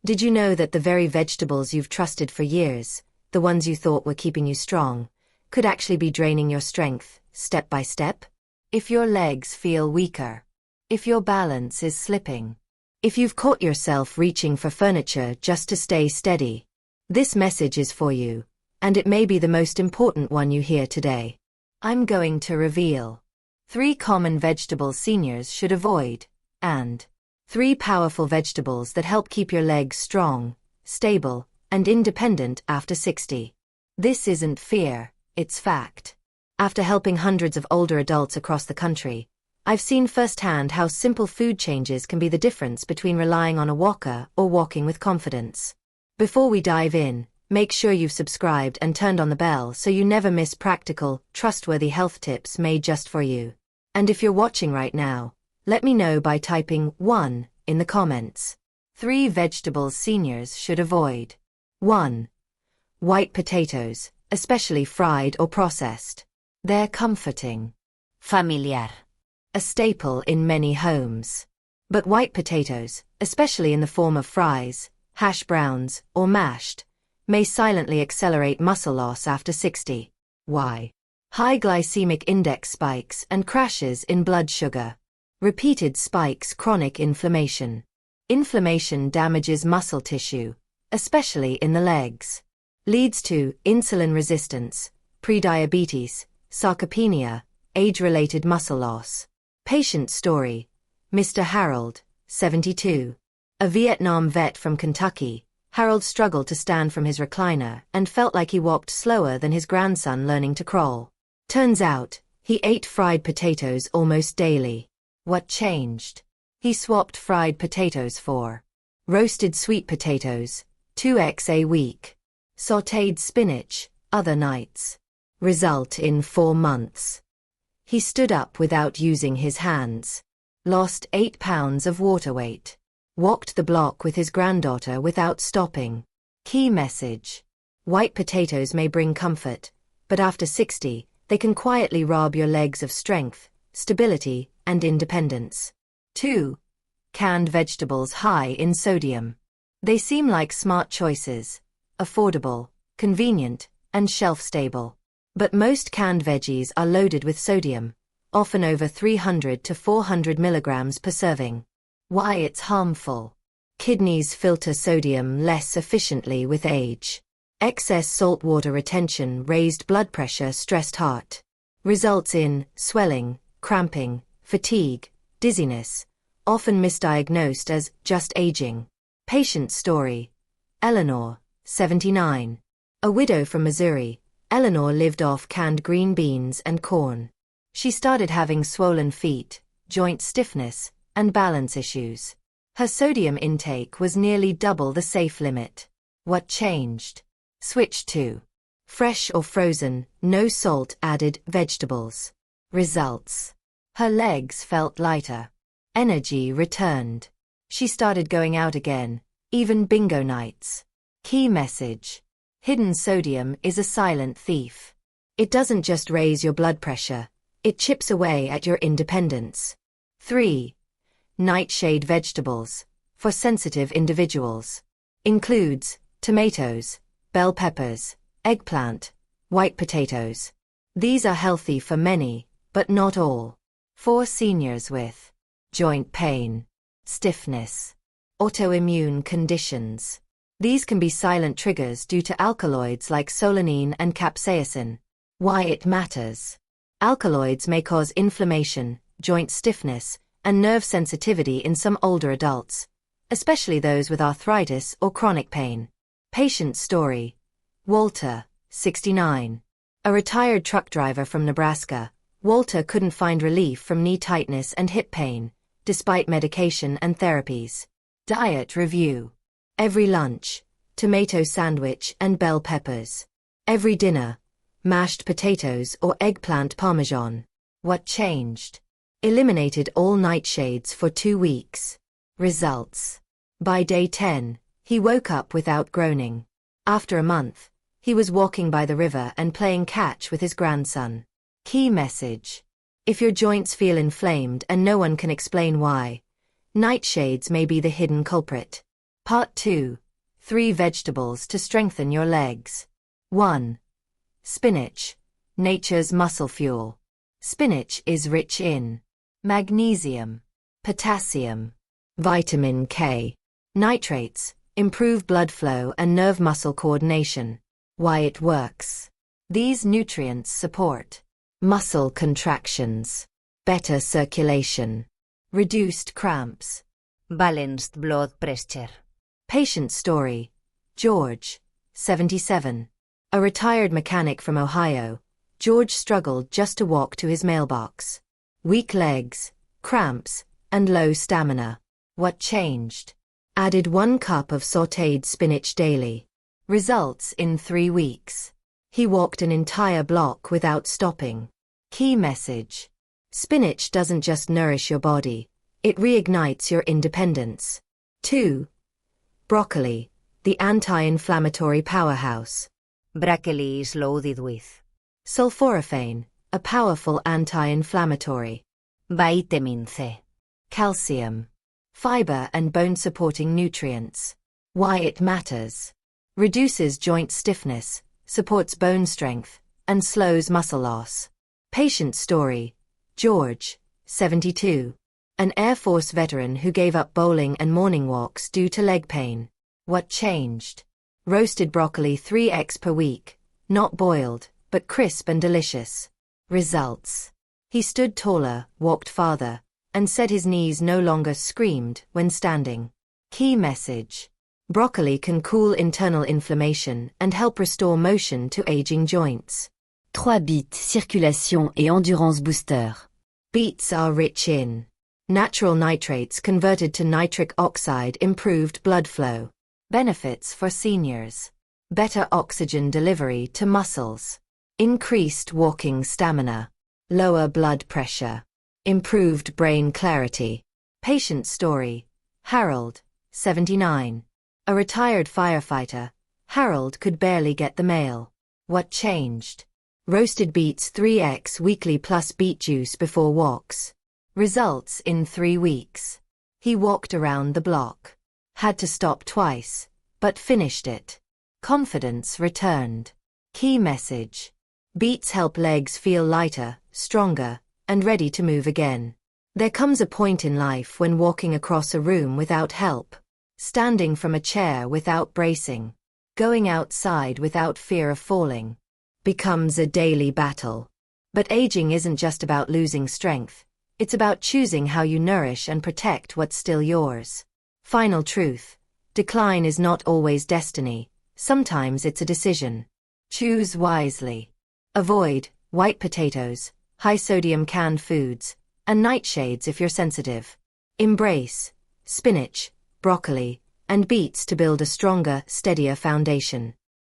Did you know that the very vegetables you've trusted for years, the ones you thought were keeping you strong, could actually be draining your strength, step by step? If your legs feel weaker, if your balance is slipping, if you've caught yourself reaching for furniture just to stay steady, this message is for you, and it may be the most important one you hear today. I'm going to reveal 3 common vegetables seniors should avoid, and 3 powerful vegetables that help keep your legs strong, stable, and independent after 60. This isn't fear, it's fact. After helping hundreds of older adults across the country, I've seen firsthand how simple food changes can be the difference between relying on a walker or walking with confidence. Before we dive in, make sure you've subscribed and turned on the bell so you never miss practical, trustworthy health tips made just for you. And if you're watching right now, let me know by typing 1 in the comments. 3 vegetables seniors should avoid. 1. White potatoes, especially fried or processed. They're comforting, familiar, a staple in many homes. But white potatoes, especially in the form of fries, hash browns, or mashed, may silently accelerate muscle loss after 60. Why? High glycemic index spikes and crashes in blood sugar. Repeated spikes, chronic inflammation. Inflammation damages muscle tissue, especially in the legs. Leads to insulin resistance, prediabetes, sarcopenia, age-related muscle loss. Patient story: Mr. Harold, 72. A Vietnam vet from Kentucky, Harold struggled to stand from his recliner and felt like he walked slower than his grandson learning to crawl. Turns out, he ate fried potatoes almost daily. What changed? He swapped fried potatoes for roasted sweet potatoes, 2x a week. Sautéed spinach, other nights. Result in 4 months. He stood up without using his hands. Lost 8 pounds of water weight. Walked the block with his granddaughter without stopping. Key message: white potatoes may bring comfort, but after 60, they can quietly rob your legs of strength, stability, and independence. 2. Canned vegetables high in sodium. They seem like smart choices, affordable, convenient, and shelf-stable. But most canned veggies are loaded with sodium, often over 300 to 400 milligrams per serving. Why it's harmful? Kidneys filter sodium less efficiently with age. Excess saltwater retention, raised blood pressure, stressed heart. Results in swelling, cramping, fatigue, dizziness, often misdiagnosed as just aging. Patient story: Eleanor, 79. A widow from Missouri, Eleanor lived off canned green beans and corn. She started having swollen feet, joint stiffness, and balance issues. Her sodium intake was nearly double the safe limit. What changed? Switched to fresh or frozen, no salt added vegetables. Results: her legs felt lighter. Energy returned. She started going out again, even bingo nights. Key message: hidden sodium is a silent thief. It doesn't just raise your blood pressure, it chips away at your independence. 3. Nightshade vegetables, for sensitive individuals. Includes tomatoes, bell peppers, eggplant, white potatoes. These are healthy for many, but not all. For seniors with joint pain, stiffness, autoimmune conditions. These can be silent triggers due to alkaloids like solanine and capsaicin. Why it matters? Alkaloids may cause inflammation, joint stiffness, and nerve sensitivity in some older adults, especially those with arthritis or chronic pain. Patient story: Walter, 69. A retired truck driver from Nebraska, Walter couldn't find relief from knee tightness and hip pain, despite medication and therapies. Diet review: every lunch, tomato sandwich and bell peppers. Every dinner, mashed potatoes or eggplant parmesan. What changed? Eliminated all nightshades for 2 weeks. Results: by day 10, he woke up without groaning. After a month, he was walking by the river and playing catch with his grandson. Key message: if your joints feel inflamed and no one can explain why, nightshades may be the hidden culprit. Part 2. 3 vegetables to strengthen your legs. 1. Spinach, nature's muscle fuel. Spinach is rich in magnesium, potassium, vitamin K, nitrates, improve blood flow and nerve-muscle coordination. Why it works. These nutrients support muscle contractions, better circulation, reduced cramps, balanced blood pressure. Patient story. George, 77. A retired mechanic from Ohio, George struggled just to walk to his mailbox. Weak legs, cramps, and low stamina. What changed? Added 1 cup of sautéed spinach daily. Results in 3 weeks. He walked an entire block without stopping. Key message. Spinach doesn't just nourish your body, it reignites your independence. 2. Broccoli, the anti-inflammatory powerhouse. Broccoli is loaded with Sulforaphane, a powerful anti-inflammatory. vitamin C, Calcium, fiber and bone-supporting nutrients. Why it matters. Reduces joint stiffness, supports bone strength, and slows muscle loss. Patient story. George, 72. An Air Force veteran who gave up bowling and morning walks due to leg pain. What changed? Roasted broccoli 3x per week, not boiled, but crisp and delicious. Results. He stood taller, walked farther, and said his knees no longer screamed when standing. Key message. Broccoli can cool internal inflammation and help restore motion to aging joints. 3 beets, circulation et endurance booster. Beets are rich in natural nitrates converted to nitric oxide, improved blood flow. Benefits for seniors. Better oxygen delivery to muscles. Increased walking stamina. Lower blood pressure. Improved brain clarity. Patient story. Harold, 79. A retired firefighter, Harold could barely get the mail. What changed? Roasted beets 3x weekly plus beet juice before walks. Results in 3 weeks. He walked around the block. Had to stop twice, but finished it. Confidence returned. Key message. Beets help legs feel lighter, stronger, and ready to move again. There comes a point in life when walking across a room without help, standing from a chair without bracing, going outside without fear of falling, becomes a daily battle. But aging isn't just about losing strength, it's about choosing how you nourish and protect what's still yours. Final truth. Decline is not always destiny, sometimes it's a decision. Choose wisely. Avoid white potatoes, high-sodium canned foods, and nightshades if you're sensitive. Embrace spinach, broccoli, and beets to build a stronger, steadier foundation.